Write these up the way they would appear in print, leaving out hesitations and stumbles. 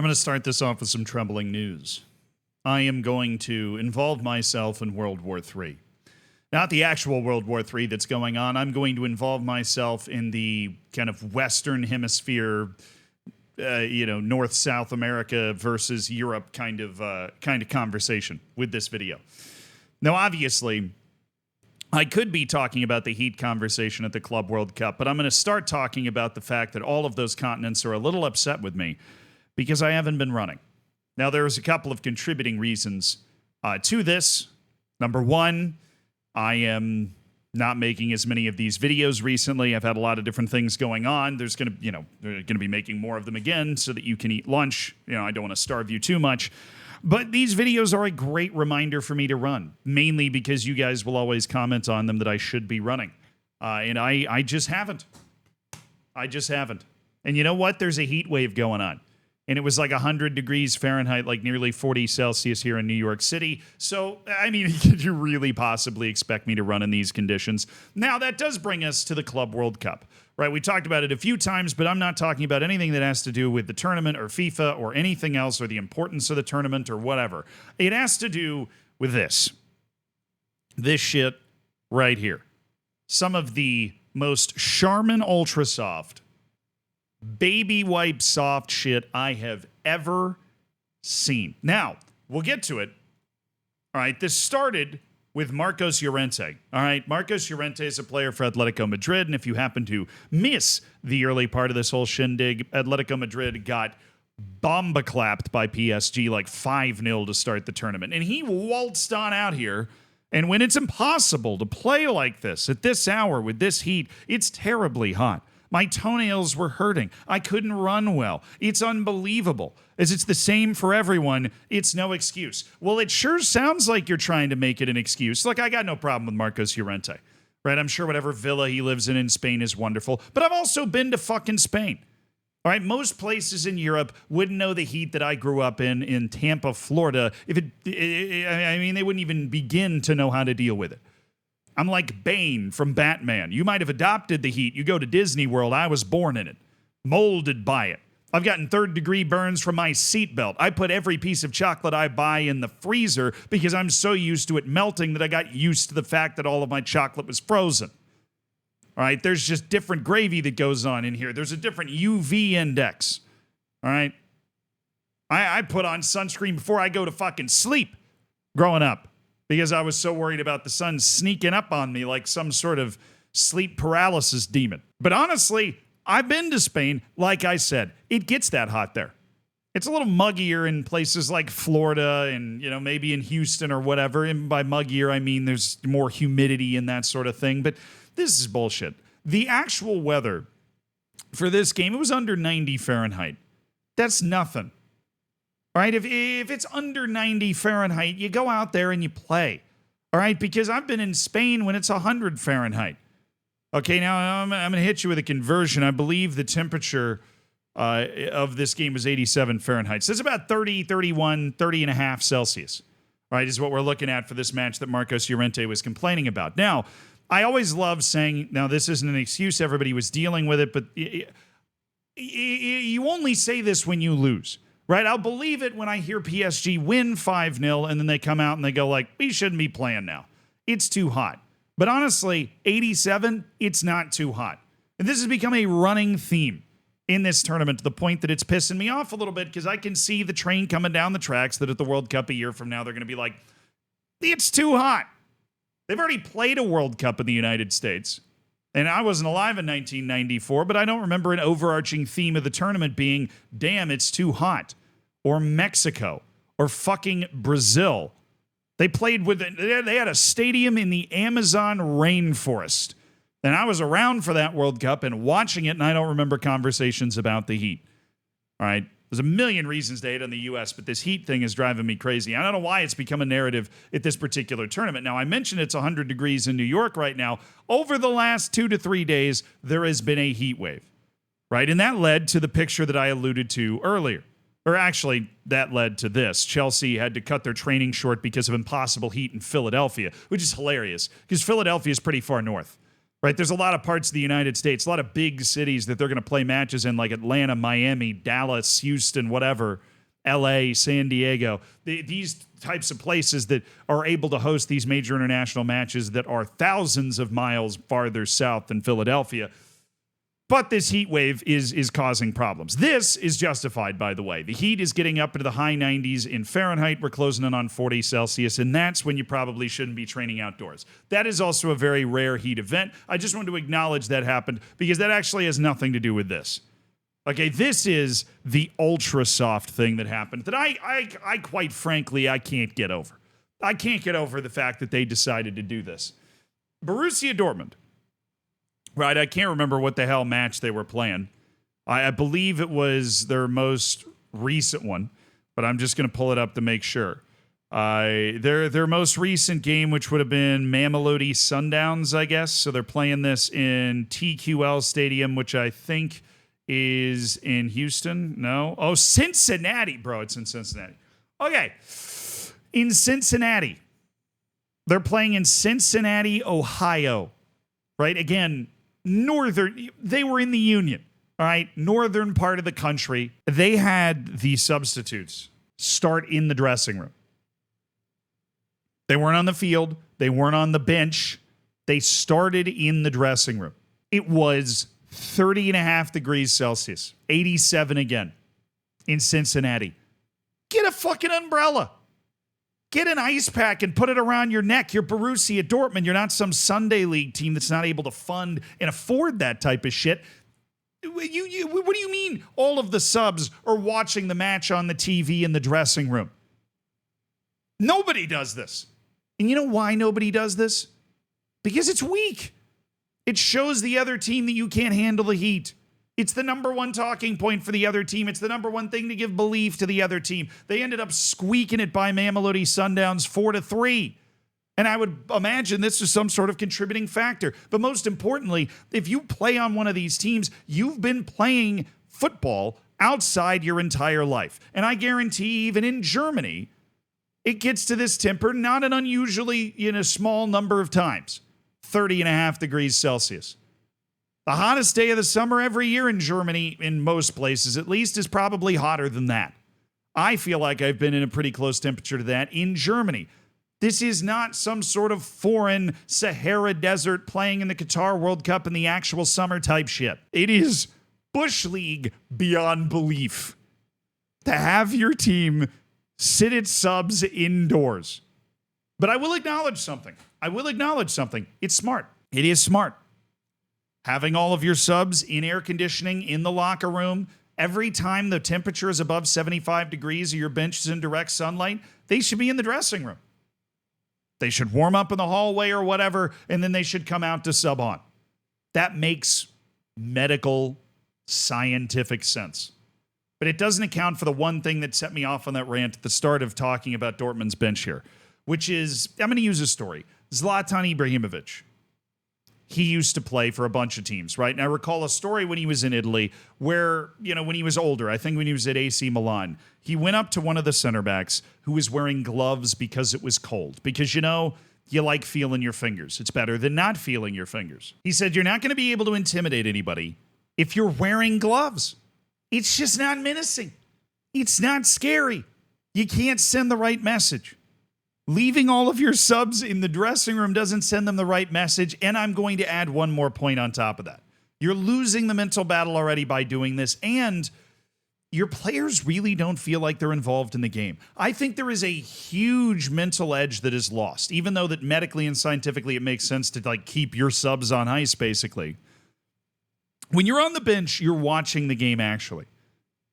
I'm going to start this off with some troubling news. I am going to involve myself in World War III. Not the actual World War III that's going on. I'm going to involve myself in the kind of Western Hemisphere, North South America versus Europe kind of conversation with this video. Now, obviously, I could be talking about the Heat conversation at the Club World Cup, but I'm going to start talking about the fact that all of those continents are a little upset with me because I haven't been running. Now, there's a couple of contributing reasons to this. Number one, I am not making as many of these videos recently. I've had a lot of different things going on. They're going to be making more of them again so that you can eat lunch. I don't want to starve you too much. But these videos are a great reminder for me to run, mainly because you guys will always comment on them that I should be running. And I just haven't. I just haven't. And you know what? There's a heat wave going on. And it was like 100 degrees Fahrenheit, like nearly 40 Celsius here in New York City. So, I mean, could you really possibly expect me to run in these conditions? Now, that does bring us to the Club World Cup, right? We talked about it a few times, but I'm not talking about anything that has to do with the tournament or FIFA or anything else or the importance of the tournament or whatever. It has to do with this. This shit right here. Some of the most Charmin Ultra Soft baby wipe soft shit I have ever seen. Now, we'll get to it. All right, this started with Marcos Llorente. All right, Marcos Llorente is a player for Atletico Madrid, and if you happen to miss the early part of this whole shindig, Atletico Madrid got bomba-clapped by PSG like 5-0 to start the tournament. And he waltzed on out here, and when it's impossible to play like this at this hour with this heat, it's terribly hot. My toenails were hurting. I couldn't run well. It's unbelievable. As it's the same for everyone, it's no excuse. Well, it sure sounds like you're trying to make it an excuse. Look, I got no problem with Marcos Llorente, right? I'm sure whatever villa he lives in Spain is wonderful, but I've also been to fucking Spain. All right, most places in Europe wouldn't know the heat that I grew up in Tampa, Florida. They wouldn't even begin to know how to deal with it. I'm like Bane from Batman. You might have adopted the heat. You go to Disney World. I was born in it, molded by it. I've gotten third-degree burns from my seatbelt. I put every piece of chocolate I buy in the freezer because I'm so used to it melting that I got used to the fact that all of my chocolate was frozen. All right, there's just different gravy that goes on in here. There's a different UV index. All right, I put on sunscreen before I go to fucking sleep growing up, because I was so worried about the sun sneaking up on me like some sort of sleep paralysis demon. But honestly, I've been to Spain. Like I said, it gets that hot there. It's a little muggier in places like Florida and, maybe in Houston or whatever. And by muggier, I mean there's more humidity and that sort of thing. But this is bullshit. The actual weather for this game, it was under 90 Fahrenheit. That's nothing. All right, if it's under 90 Fahrenheit, you go out there and you play. All right, because I've been in Spain when it's 100 Fahrenheit. Okay, now I'm going to hit you with a conversion. I believe the temperature of this game was 87 Fahrenheit. So it's about 30, 31, 30 and a half Celsius. All right, is what we're looking at for this match that Marcos Llorente was complaining about. Now, I always love saying, now this isn't an excuse, everybody was dealing with it, but you only say this when you lose. Right, I'll believe it when I hear PSG win 5-0 and then they come out and they go like, we shouldn't be playing now. It's too hot. But honestly, 87, it's not too hot. And this has become a running theme in this tournament to the point that it's pissing me off a little bit because I can see the train coming down the tracks that at the World Cup a year from now, they're going to be like, it's too hot. They've already played a World Cup in the United States. And I wasn't alive in 1994, but I don't remember an overarching theme of the tournament being, damn, it's too hot. Or Mexico, or fucking Brazil. They played with, they had a stadium in the Amazon rainforest. And I was around for that World Cup and watching it, and I don't remember conversations about the heat. All right, there's a million reasons to hate on the U.S., but this heat thing is driving me crazy. I don't know why it's become a narrative at this particular tournament. Now, I mentioned it's 100 degrees in New York right now. Over the last 2 to 3 days, there has been a heat wave, right? And that led to the picture that I alluded to earlier. Or actually, that led to this. Chelsea had to cut their training short because of impossible heat in Philadelphia, which is hilarious because Philadelphia is pretty far north. right? There's a lot of parts of the United States, a lot of big cities that they're going to play matches in, like Atlanta, Miami, Dallas, Houston, whatever, LA, San Diego. These types of places that are able to host these major international matches that are thousands of miles farther south than Philadelphia. But this heat wave is causing problems. This is justified, by the way. The heat is getting up into the high 90s in Fahrenheit. We're closing in on 40 Celsius, and that's when you probably shouldn't be training outdoors. That is also a very rare heat event. I just wanted to acknowledge that happened because that actually has nothing to do with this. Okay, this is the ultra soft thing that happened that I quite frankly, I can't get over. I can't get over the fact that they decided to do this. Borussia Dortmund. Right, I can't remember what the hell match they were playing. I believe it was their most recent one, but I'm just going to pull it up to make sure. Their most recent game, which would have been Mamelodi Sundowns, I guess. So they're playing this in TQL Stadium, which I think is in Houston. No? Oh, Cincinnati, bro. It's in Cincinnati. Okay. In Cincinnati. They're playing in Cincinnati, Ohio. Right? Again, they were in the Union, all right? Northern part of the country. They had the substitutes start in the dressing room. They weren't on the field. They weren't on the bench. They started in the dressing room. It was 30.5 degrees Celsius, 87 again in Cincinnati. Get a fucking umbrella. Get an ice pack and put it around your neck. You're Borussia Dortmund. You're not some Sunday league team that's not able to fund and afford that type of shit. What do you mean all of the subs are watching the match on the TV in the dressing room? Nobody does this. And you know why nobody does this? Because it's weak. It shows the other team that you can't handle the heat. It's the number one talking point for the other team. It's the number one thing to give belief to the other team. They ended up squeaking it by Mamelodi Sundowns 4-3. And I would imagine this is some sort of contributing factor. But most importantly, if you play on one of these teams, you've been playing football outside your entire life. And I guarantee even in Germany, it gets to this temper not an unusually in a small number of times. 30.5 degrees Celsius. The hottest day of the summer every year in Germany, in most places at least, is probably hotter than that. I feel like I've been in a pretty close temperature to that in Germany. This is not some sort of foreign Sahara desert playing in the Qatar World Cup in the actual summer type shit. It is Bush League beyond belief. To have your team sit its subs indoors. But I will acknowledge something. It's smart. It is smart. Having all of your subs in air conditioning in the locker room, every time the temperature is above 75 degrees or your bench is in direct sunlight, they should be in the dressing room. They should warm up in the hallway or whatever, and then they should come out to sub on. That makes medical, scientific sense. But it doesn't account for the one thing that set me off on that rant at the start of talking about Dortmund's bench here, which is, I'm going to use a story. Zlatan Ibrahimovic. He used to play for a bunch of teams, right? And I recall a story when he was in Italy where, when he was older, I think when he was at AC Milan, he went up to one of the center backs who was wearing gloves because it was cold. Because, you like feeling your fingers. It's better than not feeling your fingers. He said, you're not going to be able to intimidate anybody if you're wearing gloves. It's just not menacing. It's not scary. You can't send the right message. Leaving all of your subs in the dressing room doesn't send them the right message, and I'm going to add one more point on top of that. You're losing the mental battle already by doing this, and your players really don't feel like they're involved in the game. I think there is a huge mental edge that is lost, even though that medically and scientifically it makes sense to keep your subs on ice, basically. When you're on the bench, you're watching the game actually.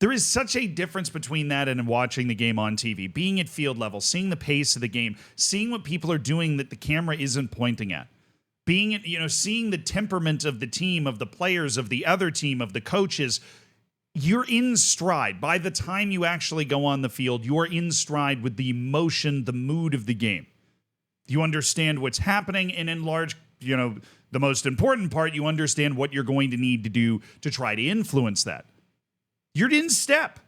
There is such a difference between that and watching the game on TV, being at field level, seeing the pace of the game, seeing what people are doing that the camera isn't pointing at, seeing the temperament of the team, of the players, of the other team, of the coaches. You're in stride. By the time you actually go on the field, you're in stride with the emotion, the mood of the game. You understand what's happening, and in large, the most important part, you understand what you're going to need to do to try to influence that. You're in step.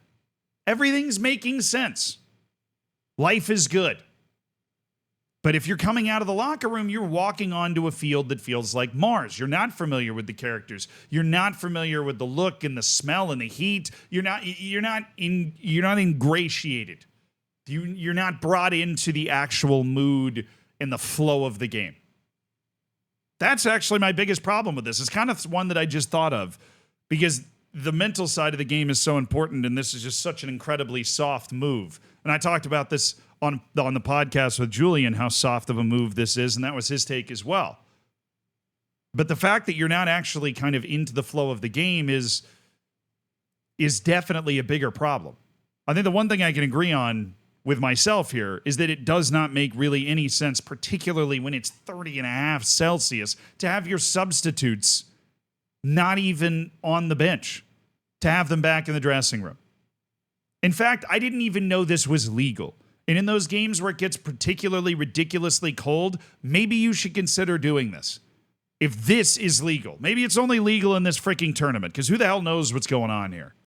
Everything's making sense. Life is good. But if you're coming out of the locker room, you're walking onto a field that feels like Mars. You're not familiar with the characters. You're not familiar with the look and the smell and the heat. You're not ingratiated. You're not brought into the actual mood and the flow of the game. That's actually my biggest problem with this. It's kind of one that I just thought of because the mental side of the game is so important, and this is just such an incredibly soft move. And I talked about this on the podcast with Julian, how soft of a move this is, and that was his take as well. But the fact that you're not actually kind of into the flow of the game is definitely a bigger problem. I think the one thing I can agree on with myself here is that it does not make really any sense, particularly when it's 30.5 Celsius, to have your substitutes not even on the bench, to have them back in the dressing room. In fact, I didn't even know this was legal. And in those games where it gets particularly ridiculously cold, maybe you should consider doing this. If this is legal. Maybe it's only legal in this freaking tournament, because who the hell knows what's going on here?